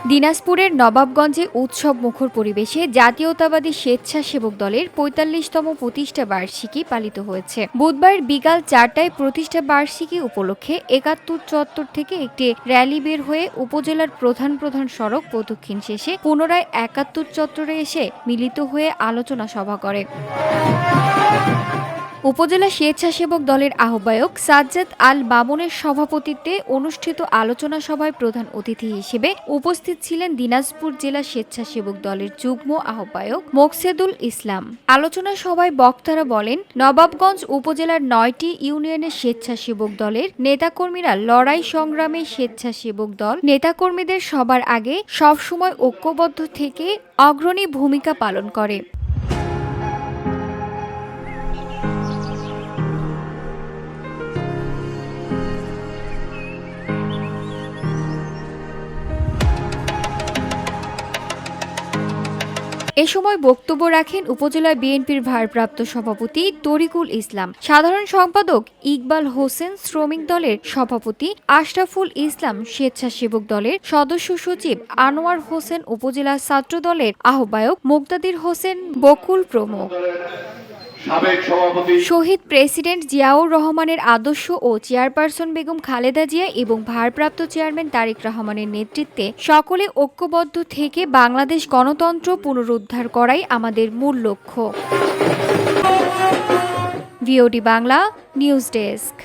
দিনাজপুরের নবাবগঞ্জে উৎসব মুখর পরিবেশে জাতীয়তাবাদী স্বেচ্ছাসেবক দলের ৪৫তম প্রতিষ্ঠা বার্ষিকী পালিত হয়েছে। বুধবার বিকাল ৪টায় প্রতিষ্ঠা বার্ষিকী উপলক্ষে ৭১ চত্বর থেকে একটি র্যালি বের হয়ে উপজেলার প্রধান প্রধান সড়ক প্রদক্ষিণ শেষে পুনরায় ৭১ চত্বরে এসে মিলিত হয়ে আলোচনা সভা করে। উপজেলা স্বেচ্ছাসেবক দলের আহ্বায়ক সাজ্জাদ আল মামুনের সভাপতিত্বে অনুষ্ঠিত আলোচনা সভায় প্রধান অতিথি হিসেবে উপস্থিত ছিলেন দিনাজপুর জেলা স্বেচ্ছাসেবক দলের যুগ্ম আহ্বায়ক মোকসেদুল ইসলাম। আলোচনা সভায় বক্তারা বলেন, নবাবগঞ্জ উপজেলার ৯টি ইউনিয়নের স্বেচ্ছাসেবক দলের নেতাকর্মীরা লড়াই সংগ্রামে স্বেচ্ছাসেবক দল নেতাকর্মীদের সবার আগে সবসময় ঐক্যবদ্ধ থেকে অগ্রণী ভূমিকা পালন করে। এ সময় বক্তব্য রাখেন উপজেলা বিএনপির ভারপ্রাপ্ত সভাপতি তরিকুল ইসলাম, সাধারণ সম্পাদক ইকবাল হোসেন, শ্রমিক দলের সভাপতি আশরাফুল ইসলাম, স্বেচ্ছাসেবক দলের সদস্য সচিব আনোয়ার হোসেন, উপজেলা ছাত্র দলের আহ্বায়ক মুক্তাদির হোসেন বকুল প্রমুখ। শহীদ প্রেসিডেন্ট জিয়াউর রহমানের আদর্শ ও চেয়ারপারসন বেগম খালেদা জিয়া এবং ভারপ্রাপ্ত চেয়ারম্যান তারেক রহমানের নেতৃত্বে সকলে ঐক্যবদ্ধ থেকে বাংলাদেশ গণতন্ত্র পুনরুদ্ধার করাই আমাদের মূল লক্ষ্য। VOD Bangla news desk.